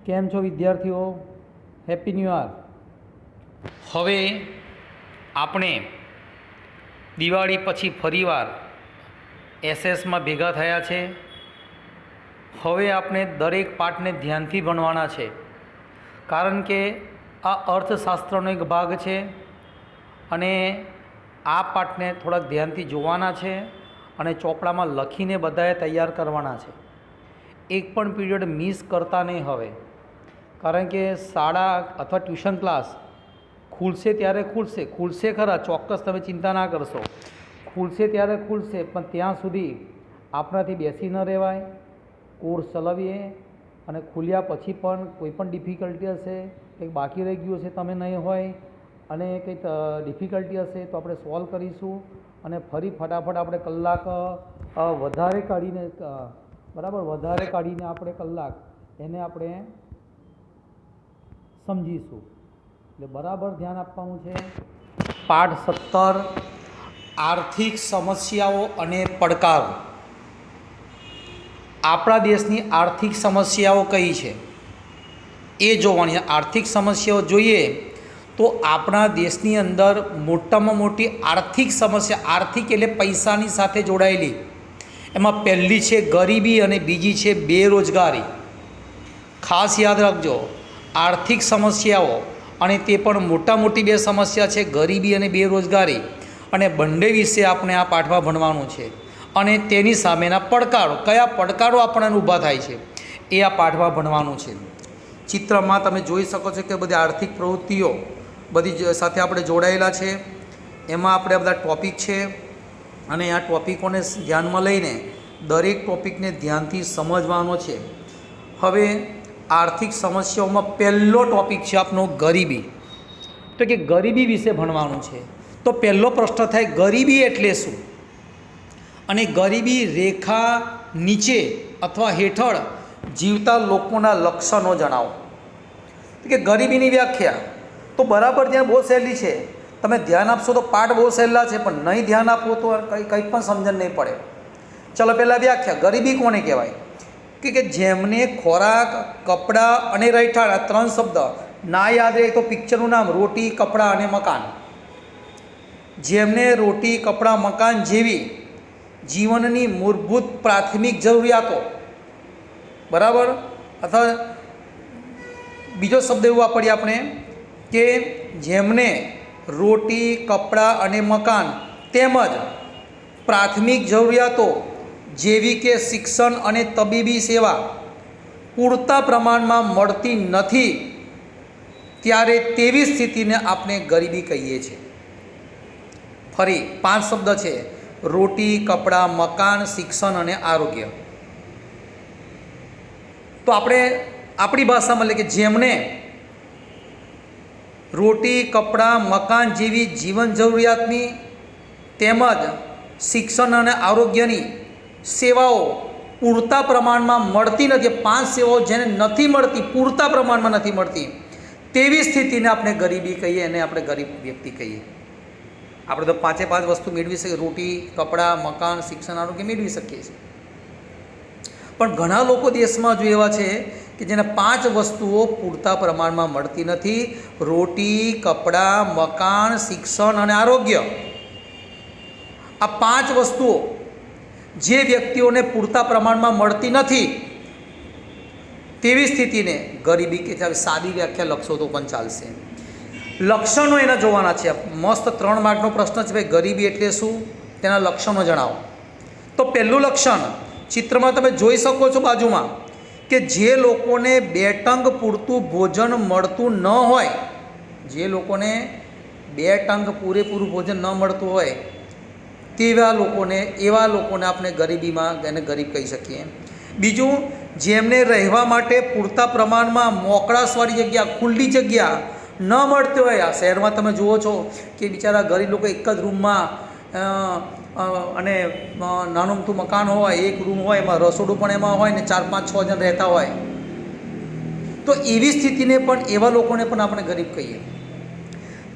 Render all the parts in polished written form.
કેમ છો વિદ્યાર્થીઓ? Happy new year. હવે આપણે દિવાળી પછી ફરીવાર એસએસમાં ભેગા થયા છે. હવે આપણે દરેક પાઠને ધ્યાનથી ભણવાના છે, કારણ કે આ અર્થશાસ્ત્રનો એક ભાગ છે અને આ પાઠને થોડાક ધ્યાનથી જોવાના છે અને ચોપડામાં લખીને બધાએ તૈયાર કરવાના છે. એક પણ પીરિયડ મિસ કરતા નહીં હવે, કારણ કે શાળા અથવા ટ્યુશન ક્લાસ ખુલશે ત્યારે ખુલશે ખરા, ચોક્કસ તમે ચિંતા ના કરશો, ખુલશે ત્યારે ખુલશે, પણ ત્યાં સુધી આપણાથી બેસી ન રહેવાય. કોર્સ ચલાવીએ અને ખુલ્યા પછી પણ કોઈ પણ ડિફિકલ્ટી હશે, કંઈક બાકી રહી ગયું હશે તમે નહીં હોય અને કંઈક ડિફિકલ્ટી હશે તો આપણે સોલ્વ કરીશું અને ફરી ફટાફટ આપણે કલાક વધારે કાઢીને વધારે કાઢીને આપણે કલાક એને આપણે સમજીશું. એટલે બરાબર ધ્યાન આપવાનું છે. પાઠ 17 આર્થિક સમસ્યાઓ અને પડકારો. આપણા દેશની આર્થિક સમસ્યાઓ કઈ છે એ જોવાની. આર્થિક સમસ્યાઓ જોઈએ તો આપણા દેશની અંદર મોટામાં મોટી આર્થિક સમસ્યા, આર્થિક એટલે પૈસાની સાથે જોડાયેલી, એમાં પહેલી છે ગરીબી અને બીજી છે બેરોજગારી. ખાસ યાદ રાખજો, આર્થિક સમસ્યાઓ અને તે પણ મોટા મોટી બે સમસ્યા છે, ગરીબી અને બેરોજગારી, અને બંને વિશે આપણે આ પાઠમાં ભણવાનું છે. અને તેની સામેના પડકારો, કયા પડકારો આપણને ઊભા થાય છે એ આ પાઠમાં ભણવાનું છે. ચિત્રમાં તમે જોઈ શકો છો કે બધી આર્થિક પ્રવૃત્તિઓ બધી સાથે આપણે જોડાયેલા છે. એમાં આપણે બધા ટૉપિક છે અને આ ટૉપિકોને ધ્યાનમાં લઈને દરેક ટૉપિકને ધ્યાનથી સમજવાનો છે. હવે આર્થિક સમસ્યાઓમાં પહેલો ટૉપિક છે આપનો ગરીબી. તો કે ગરીબી વિશે ભણવાનું છે. તો પહેલો પ્રશ્ન થાય, ગરીબી એટલે શું? અને ગરીબી રેખા નીચે અથવા હેઠળ જીવતા લોકોના લક્ષણો જણાવો. કે ગરીબીની વ્યાખ્યા તો બરાબર ત્યાં બહુ સહેલી છે, તમે ધ્યાન આપશો તો પાઠ બહુ સહેલા છે, પણ નહીં ધ્યાન આપો તો કંઈ પણ સમજણ નહીં પડે. ચલો પહેલાં વ્યાખ્યા. ગરીબી કોને કહેવાય? કે જેમને ખોરાક, કપડાં અને રહેઠાણ, આ ત્રણ શબ્દ ના યાદ રહે તો પિક્ચરનું નામ રોટી, કપડાં અને મકાન. જેમને રોટી, કપડાં, મકાન જેવી જીવનની મૂળભૂત પ્રાથમિક જરૂરિયાતો, બરાબર, અથવા બીજો શબ્દ એવું વાપરીએ આપણે કે જેમને રોટી, કપડાં અને મકાન તેમજ પ્રાથમિક જરૂરિયાતો જેવી કે શિક્ષણ અને તબીબી સેવા પૂરતા પ્રમાણમાં મળતી નથી, ત્યારે તેવી સ્થિતિને આપણે ગરીબી કહીએ છીએ. ફરી 5 શબ્દ છે: રોટી, કપડાં, મકાન, શિક્ષણ અને આરોગ્ય. તો આપણે આપણી ભાષામાં એટલે કે જેમને રોટી, કપડાં, મકાન જેવી જીવન જરૂરિયાતની તેમજ શિક્ષણ અને આરોગ્યની સેવાઓ પૂરતા પ્રમાણમાં મળતી નથી, 5 સેવાઓ જેને નથી મળતી, પૂરતા પ્રમાણમાં નથી મળતી, તેવી સ્થિતિને આપણે ગરીબી કહીએ, એને આપણે ગરીબ વ્યક્તિ કહીએ. આપણે તો 5 વસ્તુ મેળવી શકીએ, રોટી, કપડાં, મકાન, શિક્ષણ, આરોગ્ય મેળવી શકીએ છીએ. પણ ઘણા લોકો દેશમાં જો એવા છે કે જેને 5 વસ્તુઓ પૂરતા પ્રમાણમાં મળતી નથી: રોટી, કપડાં, મકાન, શિક્ષણ અને આરોગ્ય. આ 5 વસ્તુઓ જે વ્યક્તિઓને પૂરતા પ્રમાણમાં મળતી નથી, તેવી સ્થિતિને ગરીબી કે સાદી વ્યાખ્યા લખશો તો પણ ચાલશે. લક્ષણો એના જોવાના છે. મસ્ત 3 માર્કનો પ્રશ્ન છે, ભાઈ ગરીબી એટલે શું, તેના લક્ષણો જણાવો. તો પહેલું લક્ષણ ચિત્રમાં તમે જોઈ શકો છો બાજુમાં, કે જે લોકોને 2 ટંક પૂરતું ભોજન મળતું ન હોય, જે લોકોને 2 ટંક પૂરેપૂરું ભોજન ન મળતું હોય એવા લોકોને આપણે ગરીબીમાં એને ગરીબ કહી શકીએ. બીજું, જેમને રહેવા માટે પૂરતા પ્રમાણમાં મોકળાશવાળી જગ્યા, ખુલ્લી જગ્યા ન મળતી હોય. આ શહેરમાં તમે જુઓ છો કે બિચારા ગરીબ લોકો એક જ રૂમમાં અને નાનું મોટું મકાન હોય, એક રૂમ હોય, એમાં રસોડું પણ એમાં હોય ને 4, 5, 6 જણ રહેતા હોય. તો એવી સ્થિતિને પણ, એવા લોકોને પણ આપણે ગરીબ કહીએ.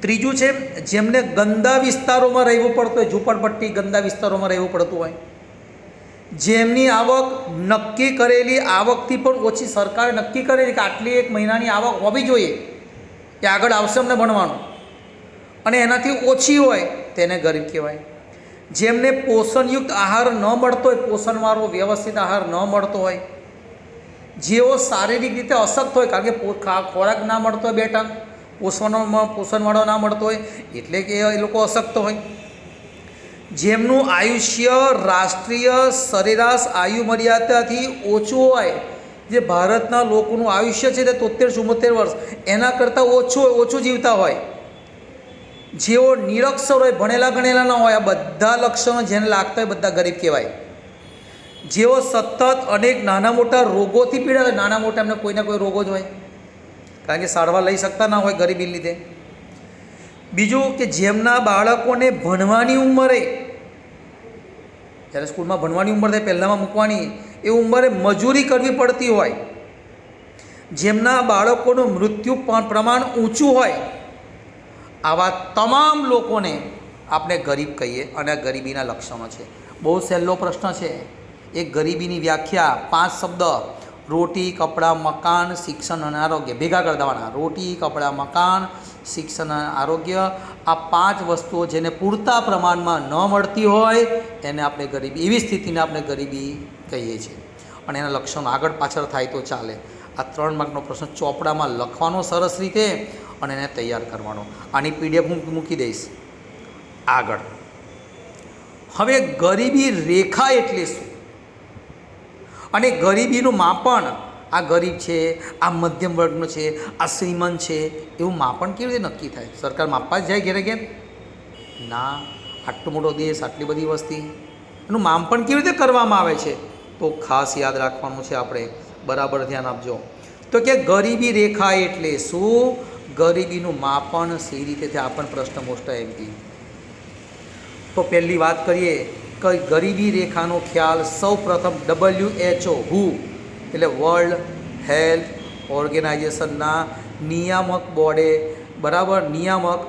ત્રીજું છે, જેમને ગંદા વિસ્તારોમાં રહેવું પડતું હોય, ઝૂંપડપટ્ટી, ગંદા વિસ્તારોમાં રહેવું પડતું હોય. જેમની આવક નક્કી કરેલી આવકથી પણ ઓછી, સરકારે નક્કી કરેલી કે આટલી એક મહિનાની આવક હોવી જોઈએ, એ આગળ આવશે અમને ભણવાનું, અને એનાથી ઓછી હોય તેને ગરીબ કહેવાય. જેમને પોષણયુક્ત આહાર ન મળતો હોય, પોષણવાળો વ્યવસ્થિત આહાર ન મળતો હોય, જેઓ શારીરિક રીતે અશક્ત હોય, કારણ કે ખોરાક ના મળતો હોય, 2 ટાઈમ પોષણવાળો ના મળતો હોય એટલે કે એ લોકો અશક્ત હોય. જેમનું આયુષ્ય રાષ્ટ્રીય સરેરાશ આયુ મર્યાદાથી ઓછું હોય, જે ભારતના લોકોનું આયુષ્ય છે તે 73-74 વર્ષ, એના કરતાં ઓછું જીવતા હોય, જેઓ નિરક્ષર હોય, ભણેલા ગણેલા ન હોય, આ બધા લક્ષણો જેને લાગતા હોય બધા ગરીબ કહેવાય. જેઓ સતત અનેક નાના મોટા રોગોથી પીડા હોય, નાના મોટા એમને કોઈને કોઈ રોગો જ હોય, કારણ કે સારવાર લઈ શકતા ના હોય ગરીબી લીધે. બીજું કે જેમના બાળકોને ભણવાની ઉંમરે, જ્યારે સ્કૂલમાં ભણવાની ઉંમર થાય પહેલાંમાં મૂકવાની, એ ઉંમરે મજૂરી કરવી પડતી હોય, જેમના બાળકોનું મૃત્યુ પ્રમાણ ઊંચું હોય, આવા તમામ લોકોને આપણે ગરીબ કહીએ. અને આ ગરીબીના લક્ષણો છે. બહુ સહેલો પ્રશ્ન છે. એક ગરીબીની વ્યાખ્યા 5 શબ્દ: રોટી, કપડાં, મકાન, શિક્ષણ અને આરોગ્ય. ભેગા કરી દેવાના. રોટી, કપડાં, મકાન, શિક્ષણ અને આરોગ્ય. આ 5 વસ્તુઓ જેને પૂરતા પ્રમાણમાં ન મળતી હોય એને આપણે ગરીબી, એવી સ્થિતિને આપણે ગરીબી કહીએ છીએ. અને એના લક્ષણો આગળ પાછળ થાય તો ચાલે. આ 3 માર્કનો પ્રશ્ન ચોપડામાં લખવાનો સરસ રીતે અને એને તૈયાર કરવાનો. આની PDF હું મૂકી દઈશ આગળ. હવે ગરીબી રેખા એટલે શું અને ગરીબીનું માપન, આ ગરીબ છે, આ મધ્યમ વર્ગનો છે, આ શ્રીમંત છે, એવું માપન કેવી રીતે નક્કી થાય? સરકાર માપવા જ જાય ઘેરે ઘેર? ના. આટલો મોટો દેશ, આટલી બધી વસ્તી, એનું માપન કેવી રીતે કરવામાં આવે છે? તો ખાસ યાદ રાખવાનું છે આપણે, બરાબર ધ્યાન આપજો. તો કે ગરીબી રેખા એટલે શું, ગરીબીનું માપન સી રીતે થાય, આ પણ પ્રશ્ન મોસ્ટ એમપી. તો પહેલી વાત કરીએ કે ગરીબી રેખાનો ખ્યાલ સૌ પ્રથમ WHO, WHO એટલે વર્લ્ડ હેલ્થ ઓર્ગેનાઇઝેશનના નિયામક બોર્ડે, બરાબર, નિયામક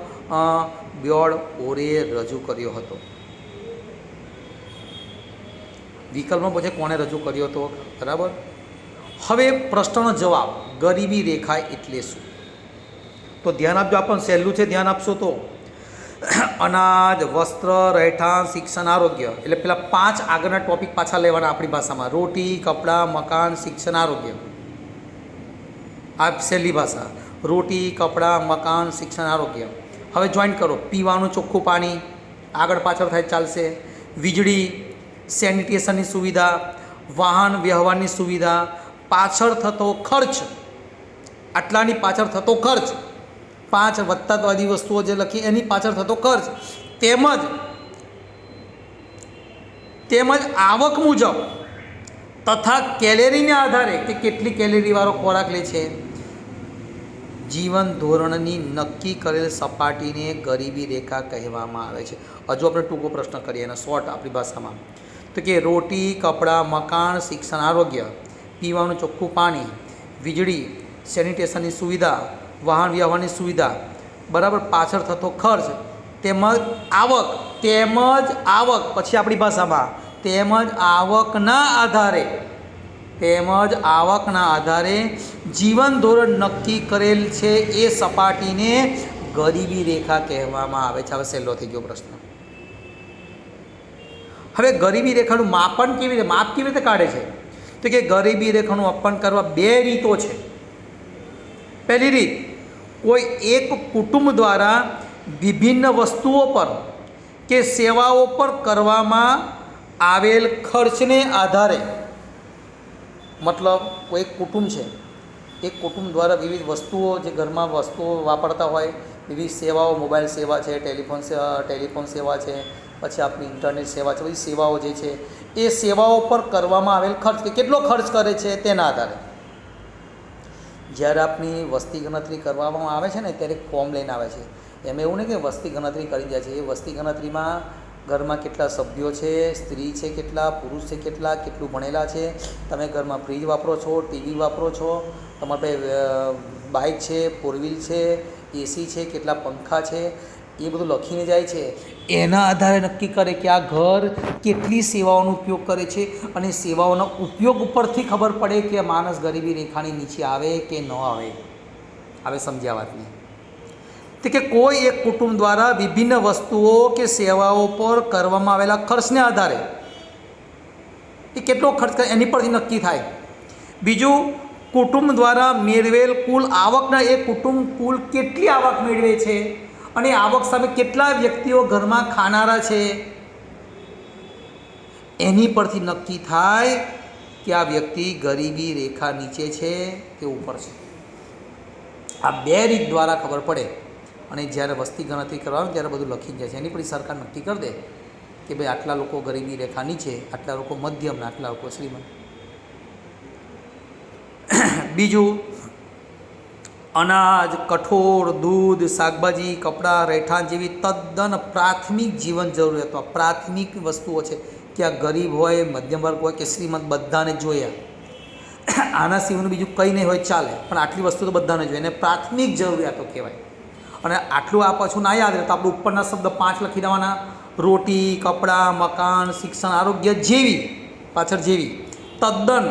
બોર્ડ ઓરે રજૂ કર્યો હતો. વિકલ્પમાં પૂછે કોણે રજૂ કર્યો હતો, બરાબર. હવે પ્રશ્નનો જવાબ, ગરીબી રેખા એટલે શું? તો ધ્યાન આપજો, આપણને સહેલું છે, ધ્યાન આપશો તો. અનાજ, વસ્ત્ર, રહેઠાણ, શિક્ષણ, આરોગ્ય, એટલે પેલા 5 આગળના ટોપિક પાછા લેવાના આપણી ભાષામાં. રોટી, કપડાં, મકાન, શિક્ષણ, આરોગ્ય. આ સહેલી ભાષા. રોટી, કપડાં, મકાન, શિક્ષણ, આરોગ્ય. હવે જોઈન કરો. પીવાનું ચોખ્ખું પાણી, આગળ પાછળ થાય ચાલશે. વીજળી, સેનિટેશનની સુવિધા, વાહન વ્યવહારની સુવિધા, પાછળ થતો ખર્ચ, આટલાની પાછળ થતો ખર્ચ, 5 વત્તા બધી વસ્તુઓ જે લખી એની પાછળ થતો ખર્ચ, તેમજ આવક મુજબ તથા કેલેરીને આધારે કે કેટલી કેલેરીવાળો ખોરાક લે છે, જીવન ધોરણની નક્કી કરેલ સપાટીને ગરીબી રેખા કહેવામાં આવે છે. હજુ આપણે ટૂંકો પ્રશ્ન કરીએ અને શોર્ટ આપણી ભાષામાં. તો કે રોટી, કપડાં, મકાન, શિક્ષણ, આરોગ્ય, પીવાનું ચોખ્ખું પાણી, વીજળી, સેનિટેશનની સુવિધા, વાહન વ્યવહારની સુવિધા, બરાબર, પાછળ થતો ખર્ચ, તેમજ આવક, પછી આપણી ભાષામાં તેમજ આવકના આધારે જીવન ધોરણ નક્કી કરેલ છે એ સપાટીને ગરીબી રેખા કહેવામાં આવે છે. હવે સહેલો થઈ ગયો પ્રશ્ન. હવે ગરીબી રેખાનું માપન કેવી રીતે કાઢે છે? તો કે ગરીબી રેખાનું માપન કરવા 2 રીતો છે. પહેલી રીત, કોઈ એક કુટુંબ દ્વારા વિભિન્ન વસ્તુઓ પર કે સેવાઓ પર કરવામાં આવેલ ખર્ચને આધારે, મતલબ કોઈ એક કુટુંબ છે, એક કુટુંબ દ્વારા વિવિધ વસ્તુઓ, જે ઘરમાં વસ્તુઓ વાપરતા હોય, વિવિધ સેવાઓ, મોબાઈલ સેવા છે, ટેલિફોન સેવા છે, પછી આપણી ઇન્ટરનેટ સેવા છે, બધી સેવાઓ જે છે એ સેવાઓ પર કરવામાં આવેલ ખર્ચ કે કેટલો ખર્ચ કરે છે તેના આધારે. જ્યારે આપણી વસ્તી ગણતરી કરવામાં આવે છે ને ત્યારે ફોર્મ લઈને આવે છે. એમાં એવું નહીં કે વસ્તી ગણતરી કરી જાય છે. એ વસ્તી ગણતરીમાં ઘરમાં કેટલા સભ્યો છે, સ્ત્રી છે કેટલા, પુરુષ છે કેટલા, કેટલું ભણેલા છે, તમે ઘરમાં ફ્રીજ વાપરો છો, ટીવી વાપરો છો, તમારે પાસે બાઇક છે, 4 વ્હીલ છે, AC છે, કેટલા પંખા છે, એ બધું લખીને જાય છે, એના આધારે નક્કી કરે કે આ ઘર કેટલી સેવાઓનો ઉપયોગ કરે છે, અને સેવાઓના ઉપયોગ ઉપરથી ખબર પડે કે માણસ ગરીબી રેખાની નીચે આવે કે ન આવે. હવે સમજ્યા વાતને? તો કે કોઈ એક કુટુંબ દ્વારા વિભિન્ન વસ્તુઓ કે સેવાઓ પર કરવામાં આવેલા ખર્ચને આધારે એ કેટલો ખર્ચ કરે એની પરથી નક્કી થાય. બીજું, કુટુંબ દ્વારા મેળવેલ કુલ આવકના એ કુટુંબ કુલ કેટલી આવક મેળવે છે અને આવક સામે કેટલા વ્યક્તિઓ ઘરમાં ખાનારા છે એની પરથી નક્કી થાય કે આ વ્યક્તિ ગરીબી રેખા નીચે છે કે ઉપર છે. આ બે રીત દ્વારા ખબર પડે. અને જ્યારે વસ્તી ગણતરી કરવાનું ત્યારે બધું લખી જાય છે. એની પછી સરકાર નક્કી કરી દે કે ભાઈ આટલા લોકો ગરીબી રેખા નીચે, આટલા લોકો મધ્યમ ને આટલા લોકો શ્રીમંત. બીજું, અનાજ, કઠોળ, દૂધ, શાકભાજી, કપડાં, રહેઠાણ જેવી તદ્દન પ્રાથમિક જીવન જરૂરિયાતો, પ્રાથમિક વસ્તુઓ છે કે આ ગરીબ હોય, મધ્યમ વર્ગ હોય કે શ્રીમંત, બધાને જોયા. આના સિવાયનું બીજું કંઈ નહીં હોય ચાલે, પણ આટલી વસ્તુ તો બધાને જોઈએ, એને પ્રાથમિક જરૂરિયાતો કહેવાય. અને આટલું આ પાછું ના યાદ રહે તો આપણે ઉપરના શબ્દ 5 લખી દેવાના: રોટી, કપડાં, મકાન, શિક્ષણ, આરોગ્ય જેવી, પાછળ જેવી તદ્દન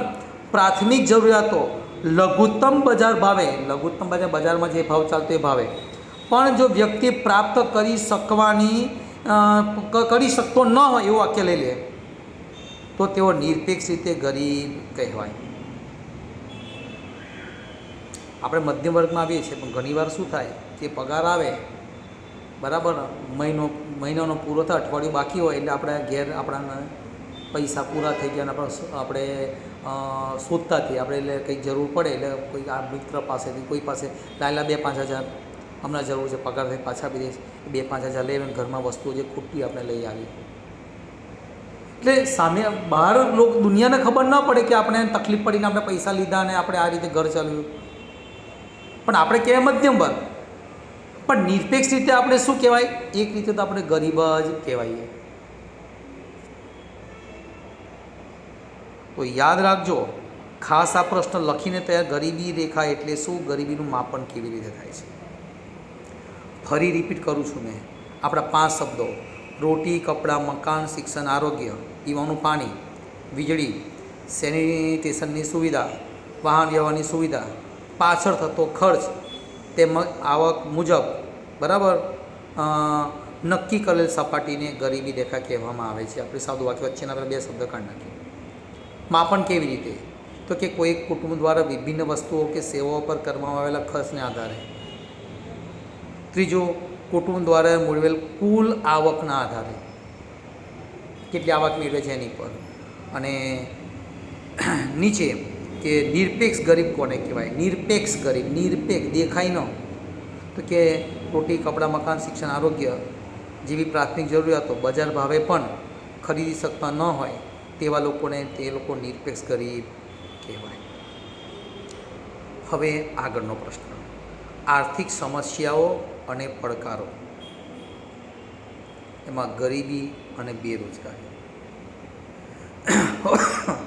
પ્રાથમિક જરૂરિયાતો લઘુત્તમ બજાર ભાવે, લઘુત્તમ બજારમાં જે ભાવ ચાલતો એ ભાવે પણ જો વ્યક્તિ પ્રાપ્ત કરી શકતો ન હોય એવું વાક્ય લઈ લે તો તેઓ નિરપેક્ષ રીતે ગરીબ કહેવાય. આપણે મધ્યમ વર્ગમાં આવીએ છીએ, પણ ઘણીવાર શું થાય કે પગાર આવે બરાબર, મહિનાનો પૂરો થાય, અઠવાડિયું બાકી હોય એટલે આપણે ઘેર આપણા પૈસા પૂરા થઈ ગયા અને આપણે શોધતા થઈએ આપણે, એટલે કંઈક જરૂર પડે એટલે કોઈ આ મિત્ર પાસેથી કોઈ પાસે લાયેલા 2-5 હજાર હમણાં જરૂર છે, પગાર થઈ પાછા આપી દઈશ, 2-5 હજાર લઈને ઘરમાં વસ્તુઓ જે ખૂટતી આપણે લઈ આવીએ. એટલે સામે બહાર દુનિયાને ખબર ન પડે કે આપણે તકલીફ પડીને આપણે પૈસા લીધા અને આપણે આ રીતે ઘર ચાલ્યું. પણ આપણે કહેવાય મધ્યમ વર્ગ, પણ નિરપેક્ષ રીતે આપણે શું કહેવાય? એક રીતે તો આપણે ગરીબ જ કહેવાઈએ. તો યાદ રાખજો, ખાસ આ પ્રશ્ન લખીને તૈયાર, ગરીબી રેખા એટલે શું, ગરીબીનું માપન કેવી રીતે થાય છે. ફરી રિપીટ કરું છું મેં આપણા 5 શબ્દો: રોટી, કપડાં, મકાન, શિક્ષણ, આરોગ્ય, પીવાનું પાણી, વીજળી, સેનિટેશનની સુવિધા, વાહન વ્યવહારની સુવિધા, પાછળ થતો ખર્ચ તેમજ આવક મુજબ બરાબર નક્કી કરેલ સપાટીને ગરીબી રેખા કહેવામાં આવે છે. આપણે સાદું વાક્ય વચ્ચેના આપણે 2 શબ્દ કાઢી નાખીએ. માપન કેવી રીતે? તો કે કોઈ કુટુંબ દ્વારા વિભિન્ન વસ્તુઓ કે સેવાઓ પર કરવામાં આવેલા ખર્ચને આધારે. ત્રીજું, કુટુંબ દ્વારા મેળવેલ કુલ આવકના આધારે, કેટલી આવક મેળવે છે એની પર. અને નીચે કે નિરપેક્ષ ગરીબ કોને કહેવાય? નિરપેક્ષ ગરીબ, નિરપેક્ષ દેખાય ન, તો કે રોટી, કપડાં, મકાન, શિક્ષણ, આરોગ્ય જેવી પ્રાથમિક જરૂરિયાતો બજાર ભાવે પણ ખરીદી શકતા ન હોય તેવા લોકોને તે લોકો નિરપેક્ષ ગરીબ કહેવાય. હવે આગળનો પ્રશ્ન: આર્થિક સમસ્યાઓ અને પડકારો, એમાં ગરીબી અને બેરોજગારી.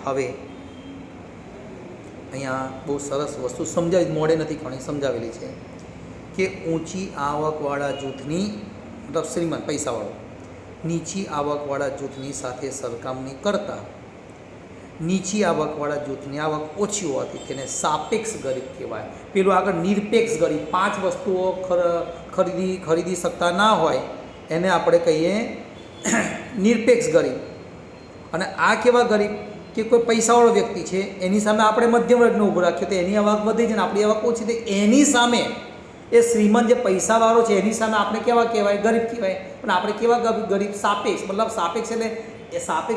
હવે અહીંયા બહુ સરસ વસ્તુ સમજાવી, મોડે નથી ઘણી સમજાવેલી છે કે ઊંચી આવકવાળા જૂથની, મતલબ શ્રીમંત પૈસાવાળો, નીચી આવકવાળા જૂથની સાથે સરખામણી કરતાં નીચી આવકવાળા જૂથની આવક ઓછી હોવાથી તેને સાપેક્ષ ગરીબ કહેવાય. પેલું આગળ નિરપેક્ષ ગરીબ, 5 વસ્તુઓ ખરીદી શકતા ના હોય એને આપણે કહીએ નિરપેક્ષ ગરીબ. અને આ કેવા ગરીબ કે કોઈ પૈસાવાળો વ્યક્તિ છે એની સામે આપણે મધ્યમ વર્ગને ઊભો રાખ્યો તો એની આવક વધી છે ને આપણી આવક ઓછી થઈ, એની સામે એ શ્રીમંત જે પૈસાવાળો છે એની સામે આપણે કેવા કહેવાય? ગરીબ કહેવાય. પણ આપણે કેવા ગરીબ? સાપેક્ષ, મતલબ સાપેક્ષ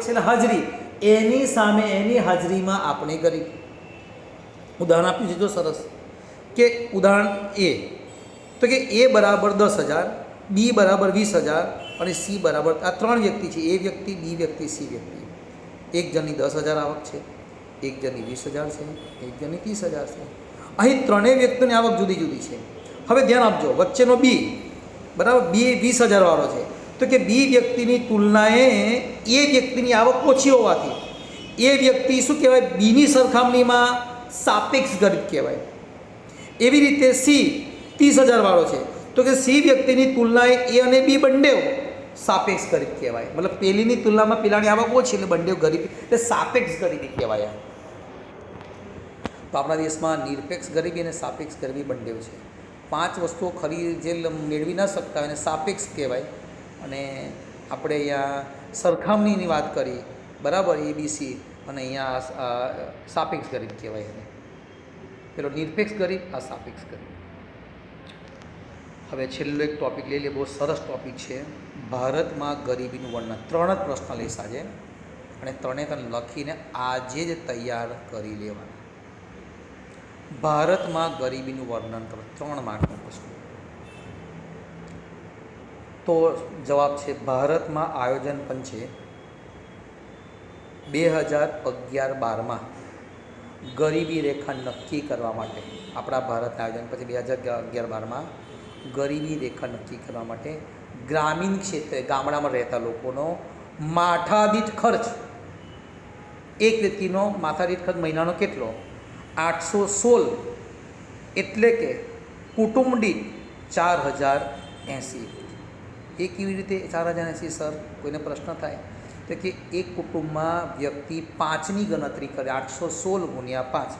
એટલે હાજરી, એની સામે એની હાજરીમાં આપણે ગરીબ. ઉદાહરણ આપ્યું છે જો સરસ, કે ઉદાહરણ એ તો કે એ બરાબર 10,000, બી બરાબર 20,000 અને સી બરાબર, આ 3 વ્યક્તિ છે, એ વ્યક્તિ, બી વ્યક્તિ, સી વ્યક્તિ. એક જણની 10,000 આવક છે, એક જણની 20,000 છે, એક જણની 30,000 છે. અહીં ત્રણેય વ્યક્તિની આવક જુદી જુદી છે. હવે ધ્યાન આપજો, વચ્ચેનો બી બરાબર, બી 20,000 વાળો છે, તો કે બી વ્યક્તિની તુલનાએ એ વ્યક્તિની આવક ઓછી હોવાથી એ વ્યક્તિ શું કહેવાય? બીની સરખામણીમાં સાપેક્ષ ગરીબ કહેવાય. એવી રીતે સી 30,000 વાળો છે, તો કે સી વ્યક્તિની તુલનાએ એ અને બી બંને સાપેક્ષ ગરીબ કહેવાય. મતલબ પેલીની તુલનામાં પેલાની આવક ઓછી એટલે બંને ગરીબી એટલે સાપેક્ષ ગરીબી કહેવાય. તો આપણા દેશમાં નિરપેક્ષ ગરીબી અને સાપેક્ષ ગરીબી બંને છે. 5 વસ્તુઓ ખરી જે મેળવી ન શકતા હોય એને સાપેક્ષ કહેવાય. અને આપણે અહીંયા સરખામણીની વાત કરી, બરાબર, એબીસી, અને અહીંયા સાપેક્ષ ગરીબ કહેવાય. એને પેલો નિરપેક્ષ ગરીબ, આ સાપેક્ષ ગરીબ. હવે છેલ્લો એક ટૉપિક લઈ લે, બહુ સરસ ટૉપિક છે. ભારતમાં ગરીબીનું વર્ણન. 3 જ પ્રશ્ન લઈશ આજે, અને 3 તને લખીને આજે જ તૈયાર કરી લેવાના. ભારતમાં ગરીબીનું વર્ણન કરો. 3 માર્કનો પ્રશ્ન. તો જવાબ છે ભારતમાં આયોજન પંચે 2011-12માં ગરીબી રેખા નક્કી કરવા માટે, આપણા ભારતના આયોજન પછી 2011-12માં ગરીબી રેખા નક્કી કરવા માટે ગ્રામીણ ક્ષેત્રે ગામડામાં રહેતા લોકોનો માથાદીઠ ખર્ચ, એક વ્યક્તિનો માથાદીઠ ખર્ચ મહિનાનો કેટલો? 816, એટલે કે કુટુંબ દીઠ 4080. એ કેવી રીતે 4080 સર? કોઈને પ્રશ્ન થાય તો કે એક કુટુંબમાં વ્યક્તિ 5ની ગણતરી કરે, 816 ગુણ્યા 5.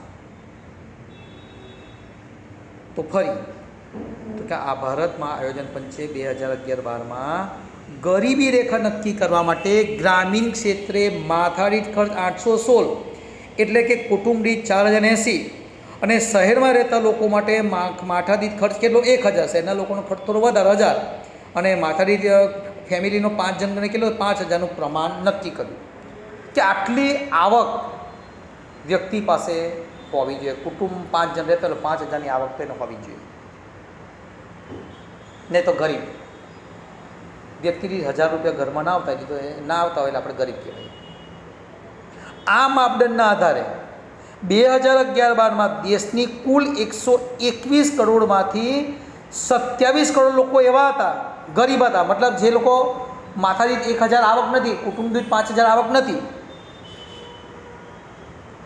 તો ફરી તો કે આ ભારતમાં આયોજન પંચે 2011-12માં ગરીબી રેખા નક્કી કરવા માટે ગ્રામીણ ક્ષેત્રે માથાદીઠ ખર્ચ 816 એટલે કે કુટુંબ દીઠ 4080, અને શહેરમાં રહેતા લોકો માટે માથાદીઠ ખર્ચ કેટલો? 1000. શહેરના લોકોનો ખર્ચ થોડો વધારે 1000, અને માથાદીઠ ફેમિલીનો 5 જણને કેટલો? 5000નું પ્રમાણ નક્કી કર્યું કે આટલી આવક વ્યક્તિ પાસે હોવી જોઈએ. કુટુંબ 5 જણ રહેતા એટલે 5000ની આવક તો એને હોવી જોઈએ. નહીં તો ગરીબ વ્યક્તિ દીઠ 1000 રૂપિયા ઘરમાં ના આવતા હોય, ના આવતા હોય એટલે આપણે ગરીબ કહેવાય. આ માપદંડના આધારે 2011-12માં દેશની કુલ 121 કરોડમાંથી 27 કરોડ લોકો એવા હતા, ગરીબ હતા. મતલબ જે લોકો માથાદીઠ 1000 આવક નથી, કુટુંબ દીઠ 5000 આવક નથી.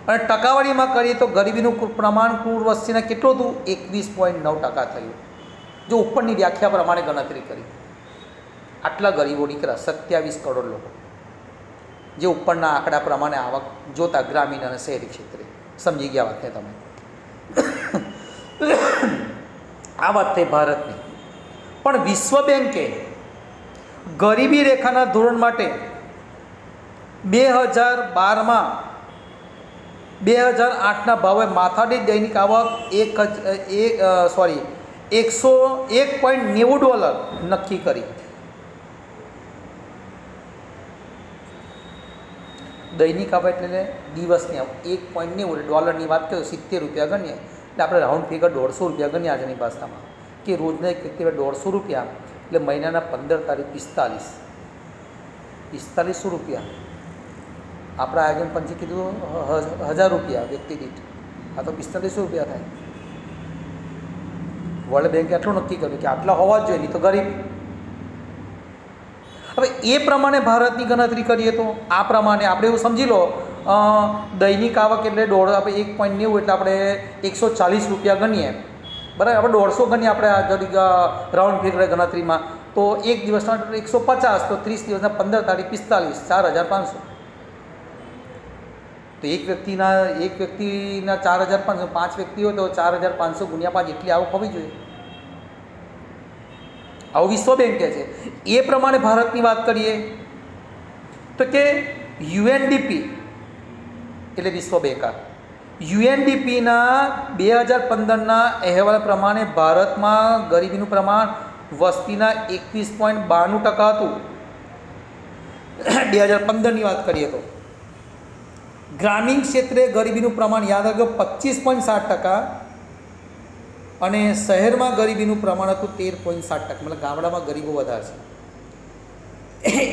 અને ટકાવારીમાં કરીએ તો ગરીબીનું પ્રમાણ કુલ વસ્તીના કેટલું હતું? 21.9% થયું. જો ઉપરની વ્યાખ્યા પ્રમાણે ગણતરી કરી, આટલા ગરીબો નીકળ્યા, 27 કરોડ લોકો, જે ઉપરના આંકડા પ્રમાણે આવક જોતા ગ્રામીણ અને શહેરી ક્ષેત્રે. સમજી ગયા વાતને તમે? આ વાત થઈ ભારતની. પણ વિશ્વ બેંકે ગરીબી રેખાના ધોરણ માટે 2012માં 2008ના ભાવે માથાદીઠ દૈનિક આવક $101.90 નક્કી કરી. દૈનિક આવક એટલે દિવસની આવક 1.90 ડોલરની વાત કરીએ, 70 રૂપિયા ગણીએ એટલે આપણે રાઉન્ડ ફિગર 150 રૂપિયા ગણીએ આજની ભાષામાં, કે રોજના એક વ્યક્તિ 150 રૂપિયા એટલે મહિનાના 15 તારીખ 4500 રૂપિયા. આપણા આયોજન પંચે કીધું 1000 રૂપિયા વ્યક્તિ દીઠ, આ તો 4500 રૂપિયા થાય. વર્લ્ડ બેંકે આટલું નક્કી કર્યું કે આટલા હોવા જ જોઈએ, નહીં તો ગરીબ. હવે એ પ્રમાણે ભારતની ગણતરી કરીએ તો આ પ્રમાણે આપણે એવું સમજી લો, દૈનિક આવક એટલે આપણે 1.90 એટલે આપણે 140 રૂપિયા ગણીએ, બરાબર. આપણે 150 ગણીએ આપણે રાઉન્ડ ફિગર ગણતરીમાં, તો એક દિવસના 150, તો 30 દિવસના 15 તારીખ 45, 4500. તો એક વ્યક્તિના 4500, 5 વ્યક્તિ હોય તો 4500 ગુણ્યા 5 એટલી આવક હોવી જોઈએ. આવું વિશ્વ બેંક કહે છે. એ પ્રમાણે ભારતની વાત કરીએ તો કે યુએનડીપી એટલે વિશ્વ બેંક, યુએનડીપીના 2015ના અહેવાલ પ્રમાણે ભારતમાં ગરીબીનું પ્રમાણ વસ્તીના 21.92% હતું. 2015ની વાત કરીએ તો ગ્રામીણ ક્ષેત્રે ગરીબીનું પ્રમાણ યાદ રાખજો 25.7%, અને શહેરમાં ગરીબીનું પ્રમાણ હતું 13.7%. મતલબ ગામડામાં ગરીબો વધારે છે.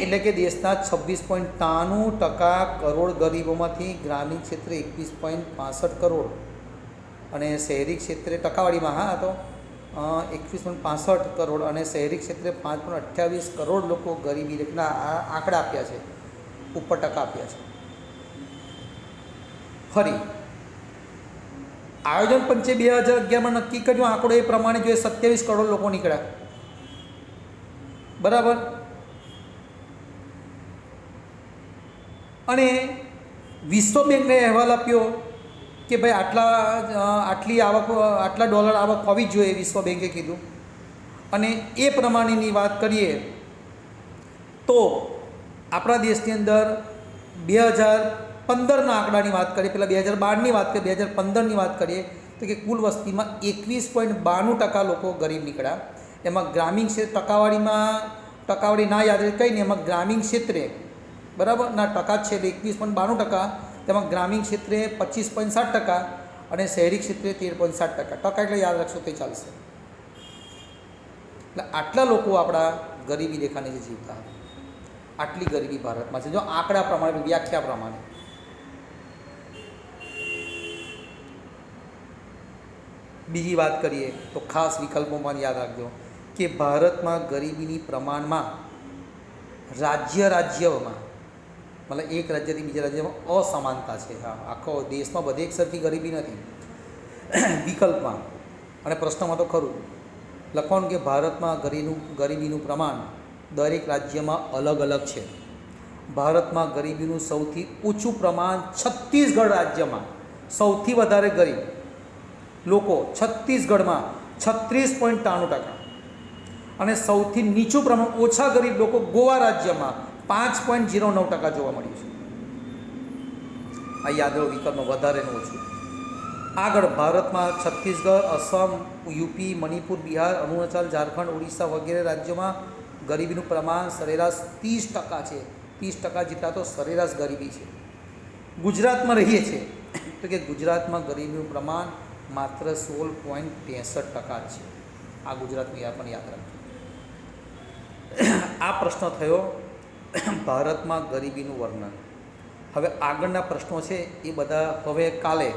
એટલે કે દેશના 26.93% કરોડ ગરીબોમાંથી ગ્રામીણ ક્ષેત્રે 21.65 કરોડ, અને શહેરી ક્ષેત્રે ટકાવારીમાં હા તો 21.65 કરોડ, અને શહેરી ક્ષેત્રે 5.28 કરોડ લોકો ગરીબી રેખાના આંકડા આપ્યા છે, ઉપર ટકા આપ્યા છે. ફરી આયોજન પંચે 2011માં નક્કી કર્યું આંકડો એ પ્રમાણે જોઈએ 27 કરોડ લોકો નીકળ્યા. બરાબર. અને વિશ્વ બેંકને અહેવાલ આપ્યો કે ભાઈ આટલી આવક, આટલા ડોલર આવક હોવી જ જોઈએ, વિશ્વ બેંકે કીધું. અને એ પ્રમાણેની વાત કરીએ તો આપણા દેશની અંદર 2015ના આંકડાની વાત કરીએ, પહેલાં 2012ની વાત કરીએ, 2015ની વાત કરીએ તો કે કુલ વસ્તીમાં 21.92% લોકો ગરીબ નીકળ્યા. એમાં ગ્રામીણ ક્ષેત્ર ટકાવારી ના યાદ રહે કંઈ નહીં, એમાં ગ્રામીણ ક્ષેત્રે બરાબર ના ટકા જ છે 21.92%, તેમાં ગ્રામીણ ક્ષેત્રે 25.7% અને શહેરી ક્ષેત્રે 13.7%. ટકા એટલે યાદ રાખશો તો ચાલશે. એટલે આટલા લોકો આપણા ગરીબી રેખા નીચે જીવતા હતા. આટલી ગરીબી ભારતમાં છે જો આંકડા પ્રમાણે, વ્યાખ્યા પ્રમાણે. બીજી વાત કરીએ તો ખાસ વિકલ્પોમાં યાદ રાખજો કે ભારતમાં ગરીબીની પ્રમાણમાં રાજ્યમાં મતલબ એક રાજ્યથી બીજા રાજ્યમાં અસમાનતા છે. હા, આખો દેશમાં બધે એક સરખી ગરીબી નથી. વિકલ્પમાં અને પ્રશ્નમાં તો ખરું લખવાનું કે ભારતમાં ગરીબીનું પ્રમાણ દરેક રાજ્યમાં અલગ અલગ છે. ભારતમાં ગરીબીનું સૌથી ઓછું પ્રમાણ છત્તીસગઢ રાજ્યમાં, સૌથી વધારે ગરીબ લોકો છત્તીસગઢમાં 36.93%, અને સૌથી નીચું પ્રમાણ ઓછા ગરીબ લોકો ગોવા રાજ્યમાં 5.09% જોવા મળ્યું છે. આ યાદ રહો વિકલ્પમાં વધારેનું ઓછું. આગળ ભારતમાં છત્તીસગઢ, અસમ, યુપી, મણિપુર, બિહાર, અરુણાચલ, ઝારખંડ, ઓડિશા વગેરે રાજ્યોમાં ગરીબીનું પ્રમાણ સરેરાશ 30% છે. 30% જેટલા તો સરેરાશ ગરીબી છે. ગુજરાતમાં રહીએ છીએ તો કે ગુજરાતમાં ગરીબીનું પ્રમાણ માત્ર 16.63% છે. આ ગુજરાતની પણ યાદ રાખજો. આ પ્રશ્ન થયો ભારતમાં ગરીબીનું વર્ણન. હવે આગળના પ્રશ્નો છે એ બધા હવે કાલે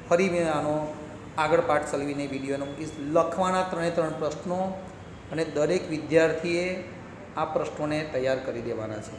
ફરી મેં આનો આગળ પાઠ ચલાવીને વિડીયોને મૂકીશ. લખવાના 3 પ્રશ્નો અને દરેક વિદ્યાર્થીએ આ પ્રશ્નોને તૈયાર કરી દેવાના છે.